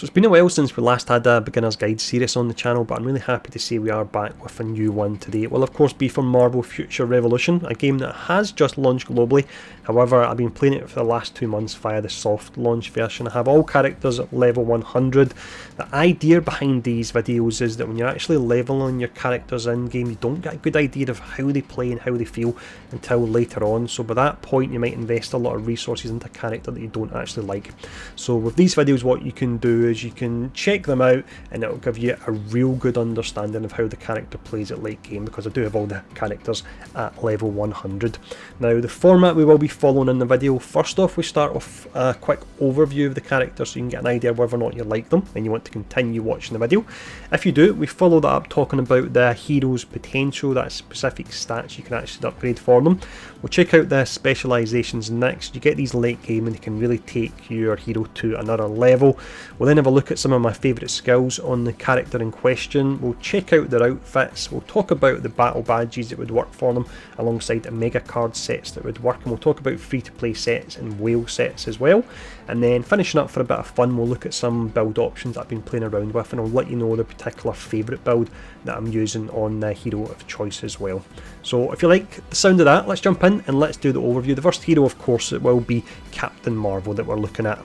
it's been a while since we last had a beginner's guide series on the channel, but I'm really happy to say we are back with a new one today. It will of course be for Marvel Future Revolution, a game that has just launched globally. However, I've been playing it for the last 2 months via the soft launch version. I have all characters at level 100. The idea behind these videos is that when you're actually leveling your characters in game, you don't get a good idea of how they play and how they feel until later on. So by that point you might invest a lot of resources into a character that you don't actually like. So with these videos, what you can do is you can check them out and it will give you a real good understanding of how the character plays at late game, because I do have all the characters at level 100. Now the format we will be following in the video: first off we start with a quick overview of the characters so you can get an idea whether or not you like them and you want to continue watching the video. If you do, we follow that up talking about the hero's potential, that's specific stats you can actually upgrade for them. We'll check out the specialisations next. You get these late game and they can really take your hero to another level. We'll then have a look at some of my favourite skills on the character in question. We'll check out their outfits. We'll talk about the battle badges that would work for them alongside the mega card sets that would work, and we'll talk about free to play sets and whale sets as well. And then finishing up for a bit of fun, we'll look at some build options that I've been playing around with, and I'll let you know the particular favourite build that I'm using on the hero of choice as well. So if you like the sound of that, let's jump in and let's do the overview. The first hero, of course, it will be Captain Marvel that we're looking at.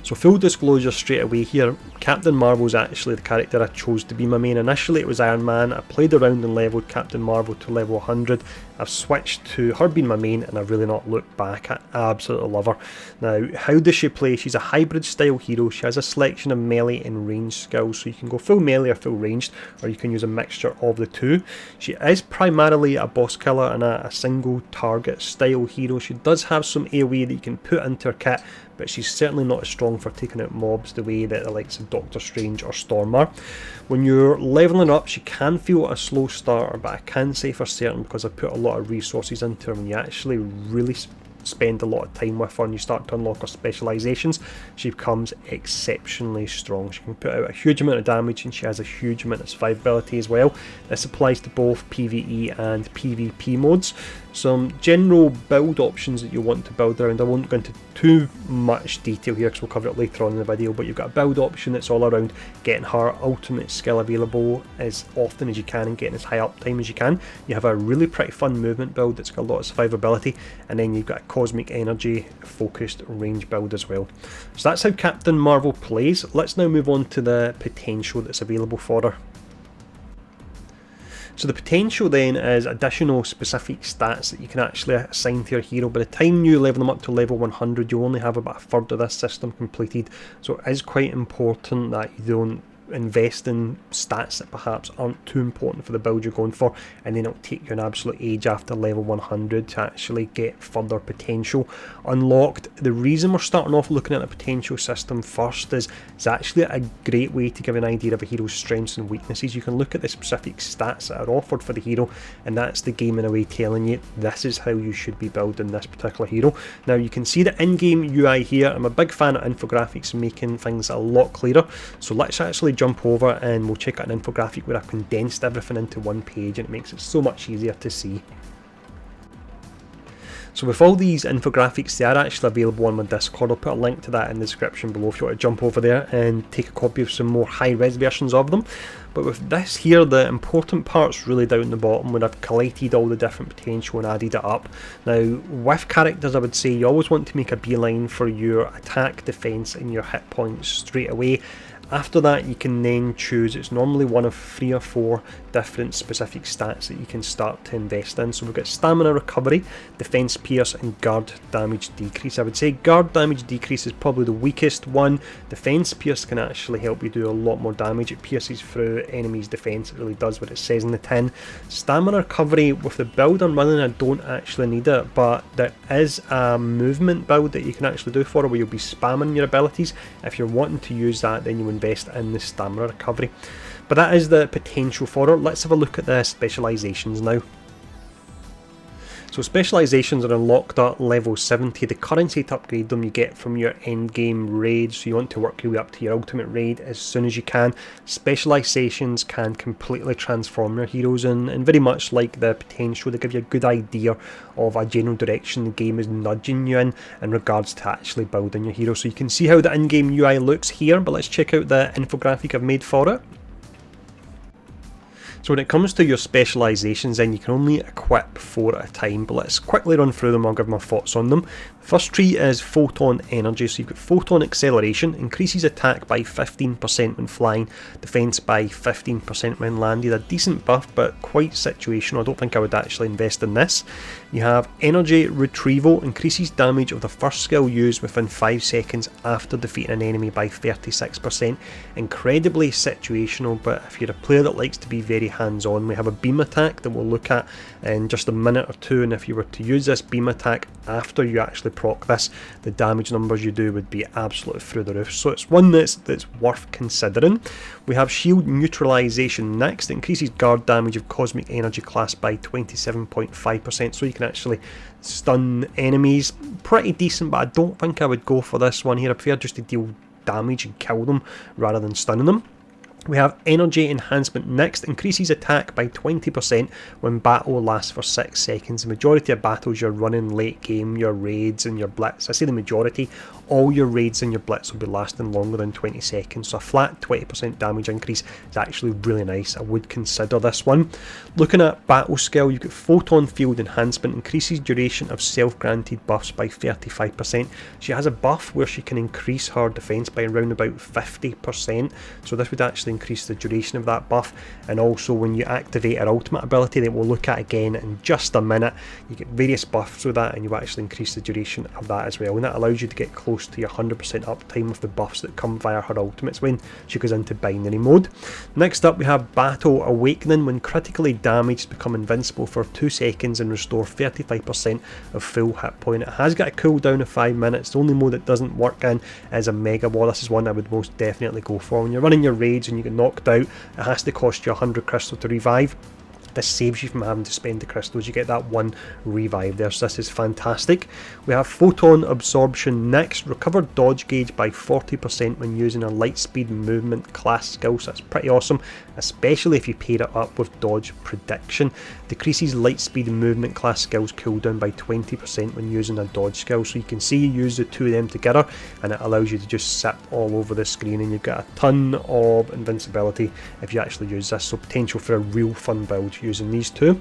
So full disclosure straight away here, Captain Marvel is actually the character I chose to be my main. Initially it was Iron Man. I played around and leveled Captain Marvel to level 100. I've switched to her being my main and I've really not looked back. I absolutely love her. Now, how does she play? She's a hybrid style hero. She has a selection of melee and range skills, so you can go full melee or full ranged, or you can use a mixture of the two. She is primarily a boss killer and a single target style hero. She does have some AoE that you can put into her kit, but she's certainly not as strong for taking out mobs the way that the likes of Doctor Strange or Storm are. When you're levelling up, she can feel a slow starter, but I can say for certain, because I've put a lot of resources into her, when you actually really spend a lot of time with her and you start to unlock her specialisations, she becomes exceptionally strong. She can put out a huge amount of damage and she has a huge amount of survivability as well. This applies to both PvE and PvP modes. Some general build options that you want to build around, I won't go into too much detail here because we'll cover it later on in the video, but you've got a build option that's all around getting her ultimate skill available as often as you can and getting as high uptime as you can. You have a really pretty fun movement build that's got a lot of survivability, and then you've got a cosmic energy focused range build as well. So that's how Captain Marvel plays. Let's now move on to the potential that's available for her. So the potential then is additional specific stats that you can actually assign to your hero. By the time you level them up to level 100, you only have about a third of this system completed, so it is quite important that you don't invest in stats that perhaps aren't too important for the build you're going for, and then it'll take you an absolute age after level 100 to actually get further potential unlocked. The reason we're starting off looking at the potential system first is it's actually a great way to give an idea of a hero's strengths and weaknesses. You can look at the specific stats that are offered for the hero, and that's the game in a way telling you this is how you should be building this particular hero. Now you can see the in-game UI here. I'm a big fan of infographics, making things a lot clearer, so let's actually jump over and we'll check out an infographic where I've condensed everything into one page, and it makes it so much easier to see. So with all these infographics, they are actually available on my Discord. I'll put a link to that in the description below if you want to jump over there and take a copy of some more high-res versions of them. But with this here, the important part's really down the bottom when I've collated all the different potential and added it up. Now, with characters, I would say you always want to make a beeline for your attack, defense, and your hit points straight away. After that, you can then choose, it's normally one of 3 or 4 different specific stats that you can start to invest in. So we've got stamina recovery, defense pierce, and guard damage decrease. I would say guard damage decrease is probably the weakest one. Defense pierce can actually help you do a lot more damage. It pierces through enemies' defense, it really does what it says in the tin. Stamina recovery, with the build I'm running, I don't actually need it, but there is a movement build that you can actually do for it where you'll be spamming your abilities. If you're wanting to use that, then you invest in the stamina recovery. But that is the potential for it. Let's have a look at the specialisations now. So specialisations are unlocked at level 70. The currency to upgrade them you get from your end game raids, so you want to work your way up to your ultimate raid as soon as you can. Specialisations can completely transform your heroes, and very much like the potential, they give you a good idea of a general direction the game is nudging you in regards to actually building your hero. So you can see how the in-game UI looks here, but let's check out the infographic I've made for it. So when it comes to your specialisations, then you can only equip 4 at a time, but let's quickly run through them. I'll give my thoughts on them. First tree is Photon Energy, so you've got Photon Acceleration, increases attack by 15% when flying, defence by 15% when landed. A decent buff, but quite situational. I don't think I would actually invest in this. You have Energy Retrieval, increases damage of the first skill used within 5 seconds after defeating an enemy by 36%. Incredibly situational, but if you're a player that likes to be very hands-on, we have a beam attack that we'll look at in just a minute or two, and if you were to use this beam attack after you actually proc this, the damage numbers you do would be absolutely through the roof. So it's one that's worth considering. We have Shield Neutralization next. It increases guard damage of Cosmic Energy class by 27.5%, so you can actually stun enemies. Pretty decent, but I don't think I would go for this one here. I prefer just to deal damage and kill them rather than stunning them. We have Energy Enhancement next, increases attack by 20% when battle lasts for 6 seconds. The majority of battles you're running late game, your raids and your blitz, I say the majority, all your raids and your blitz will be lasting longer than 20 seconds, so a flat 20% damage increase is actually really nice. I would consider this one. Looking at battle skill, you've got Photon Field Enhancement, increases duration of self-granted buffs by 35%. She has a buff where she can increase her defence by around about 50%, so this would actually increase the duration of that buff. And also when you activate her ultimate ability that we'll look at again in just a minute, you get various buffs with that and you actually increase the duration of that as well, and that allows you to get close to your 100% uptime with the buffs that come via her ultimates when she goes into binary mode. Next up we have Battle Awakening. When critically damaged, become invincible for 2 seconds and restore 35% of full hit point. It has got a cooldown of 5 minutes. The only mode it doesn't work in is a Mega War. This is one I would most definitely go for. When you're running your raids and you get knocked out, it has to cost you 100 crystal to revive. This saves you from having to spend the crystals. You get that one revive there, so this is fantastic. We have Photon Absorption next. Recover dodge gauge by 40% when using a Lightspeed Movement class skill, so that's pretty awesome, especially if you pair it up with Dodge Prediction. Decreases Lightspeed Movement class skills cooldown by 20% when using a dodge skill, so you can see you use the two of them together and it allows you to just sit all over the screen, and you've got a ton of invincibility if you actually use this, so potential for a real fun build using these two.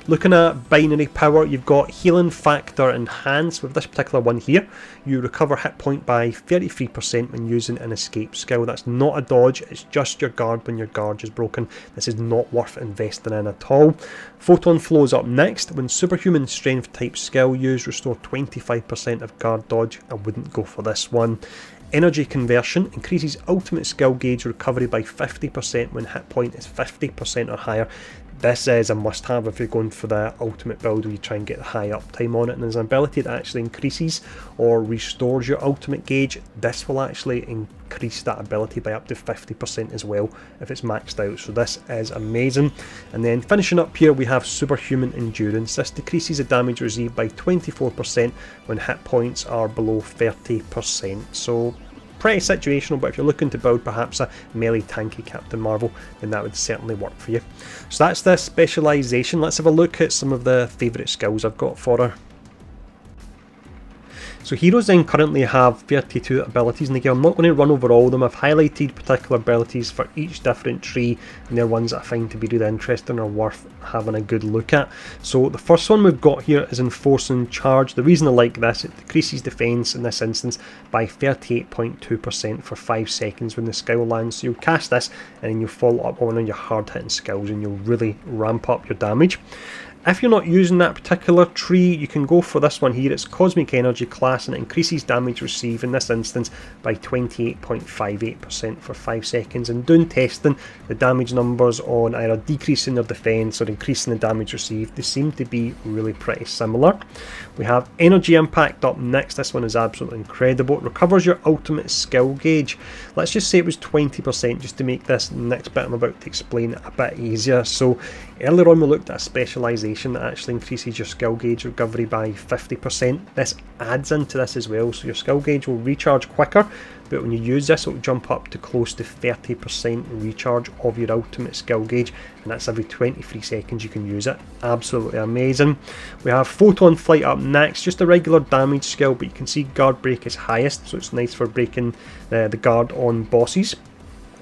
Looking at binary power, you've got Healing Factor Enhanced. With this particular one here, you recover hit point by 33% when using an escape skill. That's not a dodge, it's just your guard when your guard is broken. This is not worth investing in at all. Photon Flow is up next. When superhuman strength type skill used, restore 25% of guard dodge. I wouldn't go for this one. Energy Conversion increases ultimate skill gauge recovery by 50% when hit point is 50% or higher. This is a must-have if you're going for the ultimate build where you try and get high uptime on it, and there's an ability that actually increases or restores your ultimate gauge. This will actually increase that ability by up to 50% as well if it's maxed out, so this is amazing. And then finishing up here we have Superhuman Endurance. This decreases the damage received by 24% when hit points are below 30%, so pretty situational, but if you're looking to build perhaps a melee tanky Captain Marvel, then that would certainly work for you. So that's the specialisation. Let's have a look at some of the favourite skills I've got for her. So heroes then currently have 32 abilities in the game. I'm not going to run over all of them. I've highlighted particular abilities for each different tree, and they're ones that I find to be really interesting or worth having a good look at. So the first one we've got here is Enforcing Charge. The reason I like this, it decreases defence in this instance by 38.2% for 5 seconds when the skill lands. So you'll cast this and then you'll follow up on your hard hitting skills and you'll really ramp up your damage. If you're not using that particular tree, you can go for this one here. It's Cosmic Energy class and it increases damage received in this instance by 28.58% for 5 seconds. And doing testing, the damage numbers on either decreasing their defence or increasing the damage received, they seem to be really pretty similar. We have Energy Impact up next. This one is absolutely incredible. It recovers your ultimate skill gauge. Let's just say it was 20% just to make this next bit I'm about to explain a bit easier. So Earlier on we looked at a specialisation that actually increases your skill gauge recovery by 50%. This adds into this as well, so your skill gauge will recharge quicker, but when you use this it will jump up to close to 30% recharge of your ultimate skill gauge, and that's every 23 seconds you can use it. Absolutely amazing. We have Photon Flight up next, just a regular damage skill, but you can see guard break is highest, so it's nice for breaking the guard on bosses.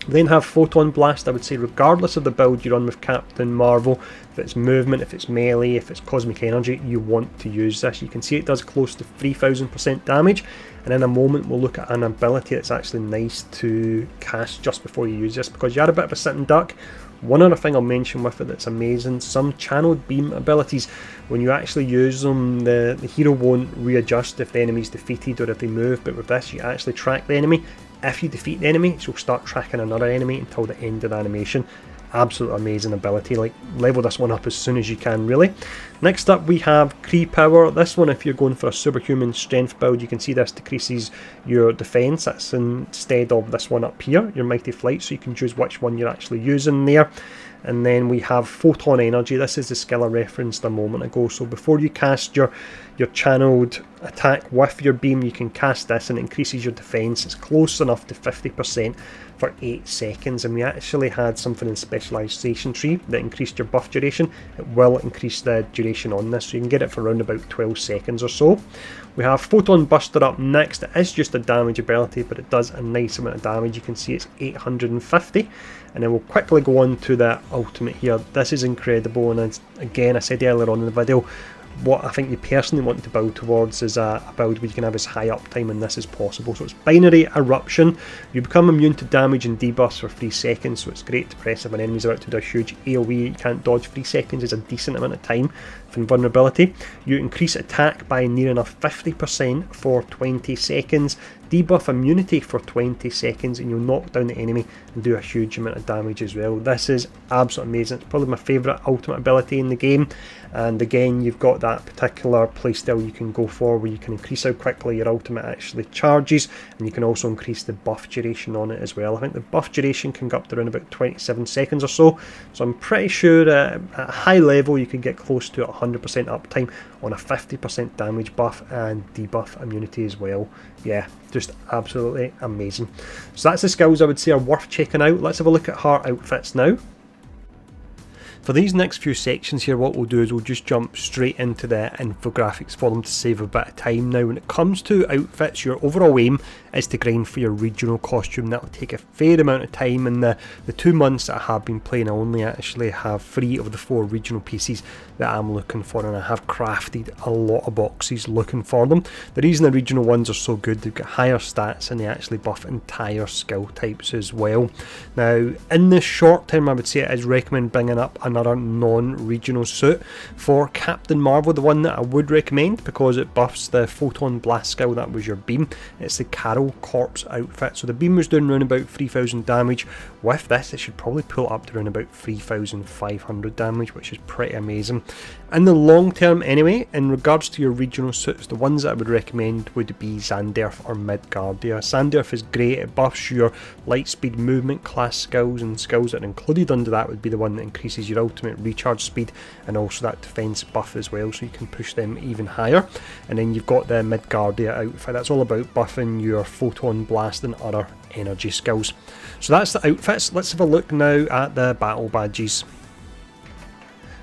We then have Photon Blast. I would say regardless of the build you run with Captain Marvel, if it's movement, if it's melee, if it's cosmic energy, you want to use this. You can see it does close to 3000% damage, and in a moment we'll look at an ability that's actually nice to cast just before you use this, because you are a bit of a sitting duck. One other thing I'll mention with it that's amazing, some channeled beam abilities, when you actually use them, the hero won't readjust if the enemy's defeated or if they move, but with this you actually track the enemy. If you defeat the enemy, you'll start tracking another enemy until the end of the animation. Absolute amazing ability, like level this one up as soon as you can really. Next up we have Kree Power. This one, if you're going for a superhuman strength build, you can see this decreases your defense. That's instead of this one up here, your Mighty Flight, so you can choose which one you're actually using there. And then we have Photon Energy. This is the skill I referenced a moment ago. So before you cast your channeled attack with your beam, you can cast this and it increases your defense. It's close enough to 50% for 8 seconds, and we actually had something in Specialization Tree that increased your buff duration. It will increase the duration on this, so you can get it for around about 12 seconds or so. We have Photon Buster up next. It is just a damage ability, but it does a nice amount of damage. You can see it's 850. And then we'll quickly go on to the ultimate here. This is incredible, and again, I said earlier on in the video, what I think you personally want to build towards is a build where you can have as high uptime, and this is possible. So it's Binary Eruption. You become immune to damage and debuffs for 3 seconds, so it's great to press if an enemy's about to do a huge AoE. You can't dodge. 3 seconds is a decent amount of time for invulnerability. You increase attack by near enough 50% for 20 seconds. Debuff immunity for 20 seconds, and you'll knock down the enemy and do a huge amount of damage as well. This is absolutely amazing. It's probably my favourite ultimate ability in the game, and again you've got that particular playstyle you can go for where you can increase how quickly your ultimate actually charges, and you can also increase the buff duration on it as well. I think the buff duration can go up to around about 27 seconds or so, so I'm pretty sure at a high level you can get close to 100% uptime on a 50% damage buff and debuff immunity as well. Yeah, just absolutely amazing. So that's the skills I would say are worth checking out. Let's have a look at her outfits now. For these next few sections here, what we'll do is we'll just jump straight into the infographics for them to save a bit of time. Now, when it comes to outfits, your overall aim is to grind for your regional costume. That will take a fair amount of time. In the 2 months that I have been playing, I only actually have 3 of the 4 regional pieces that I'm looking for, and I have crafted a lot of boxes looking for them. The reason the regional ones are so good, they've got higher stats and they actually buff entire skill types as well. Now, in the short term, I would say it is recommend bringing up another non-regional suit. For Captain Marvel, the one that I would recommend, because it buffs the Photon Blast skill, that was your beam, it's the Carol Corpse outfit. So the beam was doing around about 3000 damage. With this, it should probably pull up to around about 3500 damage, which is pretty amazing. In the long term anyway, in regards to your regional suits, the ones that I would recommend would be Xanderf or Midgardia. Xanderf is great, it buffs your light speed, movement, class skills, and skills that are included under that would be the one that increases your ultimate recharge speed and also that defense buff as well, so you can push them even higher. And then you've got the Midgardia outfit, that's all about buffing your Photon Blast and other energy skills. So that's the outfits. Let's have a look now at the battle badges.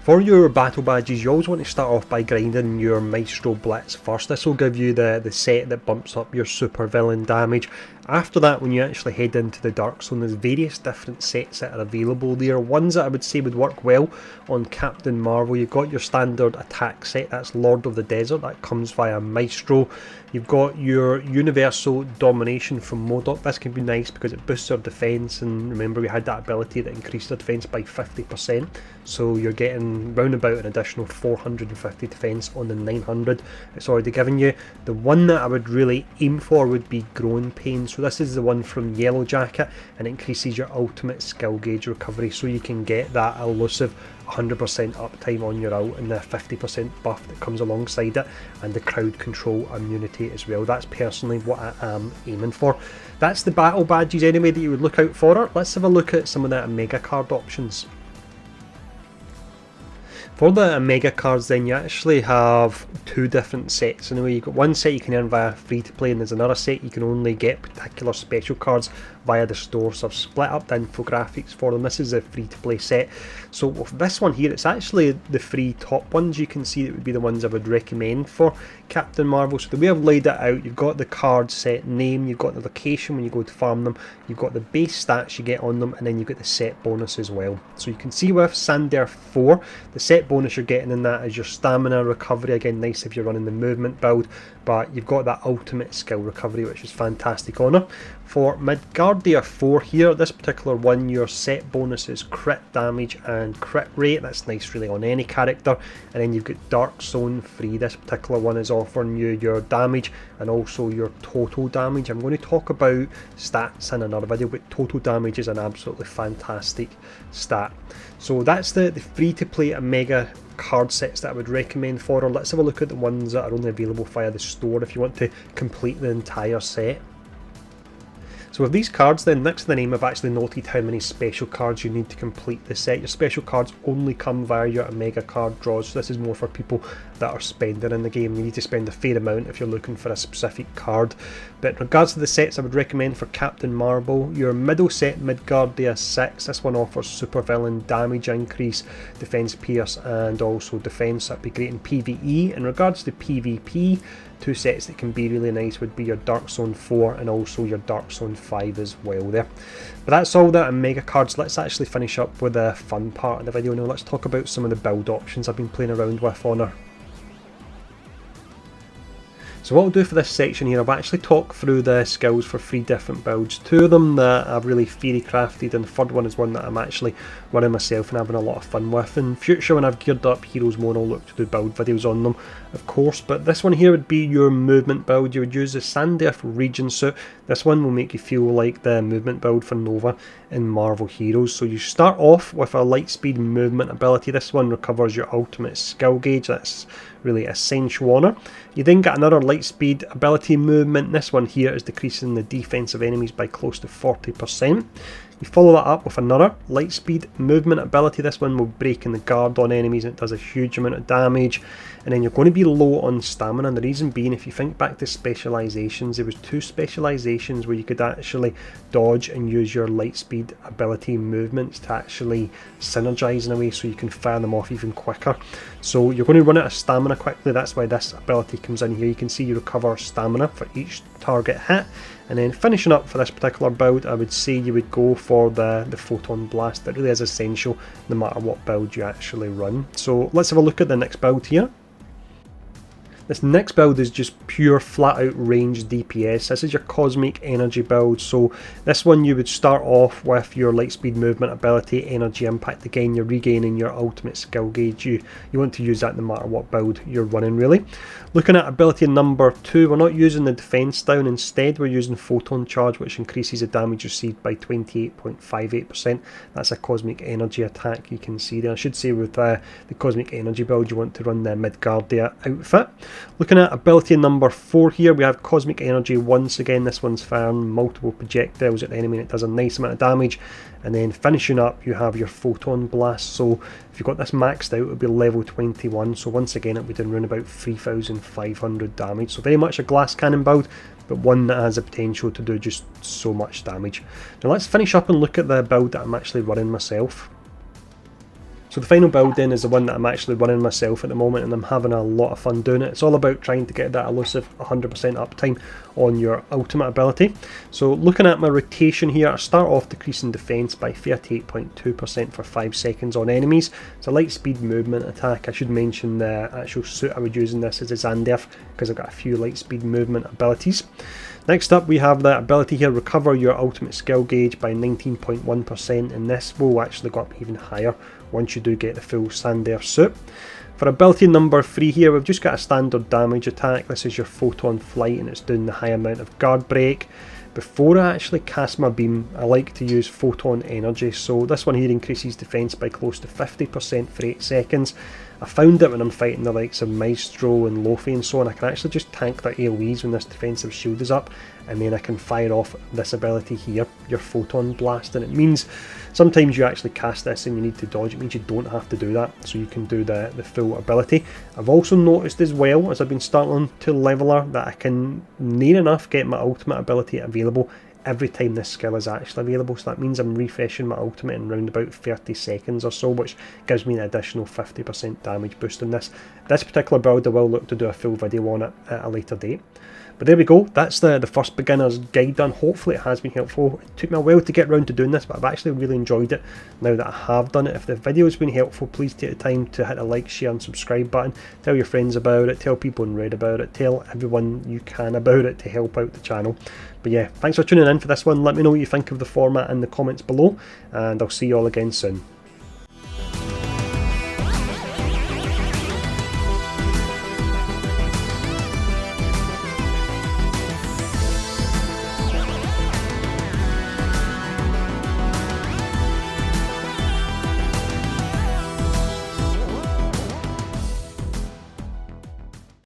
For your battle badges, you always want to start off by grinding your Maestro Blitz first. This will give you the set that bumps up your super villain damage. After that, when you actually head into the Dark Zone, there's various different sets that are available there. Ones that I would say would work well on Captain Marvel, you've got your standard attack set, that's Lord of the Desert, that comes via Maestro. You've got your Universal Domination from MODOK. This can be nice because it boosts our defense, and remember we had that ability that increased our defense by 50%, so you're getting round about an additional 450 defense on the 900 it's already given you. The one that I would really aim for would be Growing Pains. So this is the one from Yellow Jacket, and it increases your ultimate skill gauge recovery, so you can get that elusive 100% uptime on your ult and the 50% buff that comes alongside it, and the crowd control immunity as well. That's personally what I am aiming for. That's the battle badges anyway that you would look out for. Let's have a look at some of the mega card options. For the Omega cards then, you actually have two different sets. In a way, you've got one set you can earn via free to play, and there's another set you can only get particular special cards via the store. So I've split up the infographics for them. This is a free to play set. So with this one here, it's actually the three top ones you can see that would be the ones I would recommend for Captain Marvel. So the way I've laid it out, you've got the card set name, you've got the location when you go to farm them, you've got the base stats you get on them, and then you've got the set bonus as well. So you can see with Sandaire 4, the set bonus you're getting in that is your stamina recovery. Again, nice if you're running the movement build, but you've got that ultimate skill recovery, which is fantastic on her. For Midgardia 4 here, this particular one, your set bonus is crit damage and crit rate. That's nice really on any character. And then you've got Dark Zone 3. This particular one is offering you your damage and also your total damage. I'm going to talk about stats in another video, but total damage is an absolutely fantastic stat. So that's the free to play Omega card sets that I would recommend for her. Let's have a look at the ones that are only available via the store if you want to complete the entire set. So with these cards then, next to the name I've actually noted how many special cards you need to complete the set. Your special cards only come via your Omega card draws, so this is more for people that are spending in the game. You need to spend a fair amount if you're looking for a specific card. But in regards to the sets I would recommend for Captain Marvel, your middle set, Midgardia 6, this one offers supervillain damage increase, defense pierce and also defense. That'd be great in PvE. In regards to PvP, two sets that can be really nice would be your Dark Zone 4 and also your Dark Zone 5 as well there. But that's all that Omega cards. Let's actually finish up with the fun part of the video now. Let's talk about some of the build options I've been playing around with on her. So what I'll do for this section here, I've actually talked through the skills for 3 different builds. 2 of them that I've really theory crafted, and the third one is one that I'm actually running myself and having a lot of fun with. In future, when I've geared up Heroes more, I'll look to do build videos on them, of course. But this one here would be your movement build. You would use the Sandaire Region suit. This one will make you feel like the movement build for Nova in Marvel Heroes. So you start off with a light speed movement ability. This one recovers your ultimate skill gauge. That's really essential on her. You then get another light speed ability movement. This one here is decreasing the defense of enemies by close to 40%. You follow that up with another light speed movement ability. This one will break in the guard on enemies and it does a huge amount of damage. And then you're going to be low on stamina, and the reason being, if you think back to specializations, there was 2 specializations where you could actually dodge and use your light speed ability movements to actually synergize in a way so you can fire them off even quicker. So you're going to run out of stamina quickly. That's why this ability comes in here. You can see you recover stamina for each target hit. And then finishing up for this particular build, I would say you would go for the Photon Blast. That really is essential no matter what build you actually run. So let's have a look at the next build here. This next build is just pure flat out range DPS. This is your Cosmic Energy build. So this one you would start off with your light speed movement ability, Energy Impact. Again, you're regaining your ultimate skill gauge. You want to use that no matter what build you're running really. Looking at ability number 2, we're not using the defense down. Instead, we're using Photon Charge, which increases the damage received by 28.58%. That's a Cosmic Energy attack you can see there. I should say with the Cosmic Energy build, you want to run the Midgardia outfit. Looking at ability number 4 here, we have Cosmic Energy once again. This one's firing multiple projectiles at the enemy and it does a nice amount of damage. And then finishing up, you have your Photon Blast. So if you've got this maxed out, it would be level 21. So once again, it would be doing around about 3,500 damage. So very much a glass cannon build, but one that has the potential to do just so much damage. Now let's finish up and look at the build that I'm actually running myself. So the final build then is the one that I'm actually running myself at the moment, and I'm having a lot of fun doing it. It's all about trying to get that elusive 100% uptime on your ultimate ability. So looking at my rotation here, I start off decreasing defense by 38.2% for 5 seconds on enemies. It's a light speed movement attack. I should mention the actual suit I would use in this is the Sandaire, because I've got a few light speed movement abilities. Next up, we have the ability here, recover your ultimate skill gauge by 19.1%, and this will actually go up even higher once you do get the full Sandaire suit. For ability number 3 here, we've just got a standard damage attack. This is your Photon Flight, and it's doing the high amount of guard break. Before I actually cast my beam, I like to use Photon Energy. So this one here increases defense by close to 50% for 8 seconds. I found that when I'm fighting the likes of Maestro and Lofi and so on, I can actually just tank their AoEs when this defensive shield is up, and then I can fire off this ability here, your Photon Blast, and it means sometimes you actually cast this and you need to dodge. It means you don't have to do that, so you can do the full ability. I've also noticed as well, as I've been starting to level her, that I can near enough get my ultimate ability available every time this skill is actually available, so that means I'm refreshing my ultimate in around about 30 seconds or so, which gives me an additional 50% damage boost on this. This particular build I will look to do a full video on it at a later date. But there we go, that's the first beginner's guide done. Hopefully it has been helpful. It took me a while to get around to doing this, but I've actually really enjoyed it now that I have done it. If the video has been helpful, please take the time to hit the like, share and subscribe button. Tell your friends about it, tell people in Red about it, tell everyone you can about it to help out the channel. But yeah, thanks for tuning in for this one. Let me know what you think of the format in the comments below, and I'll see you all again soon.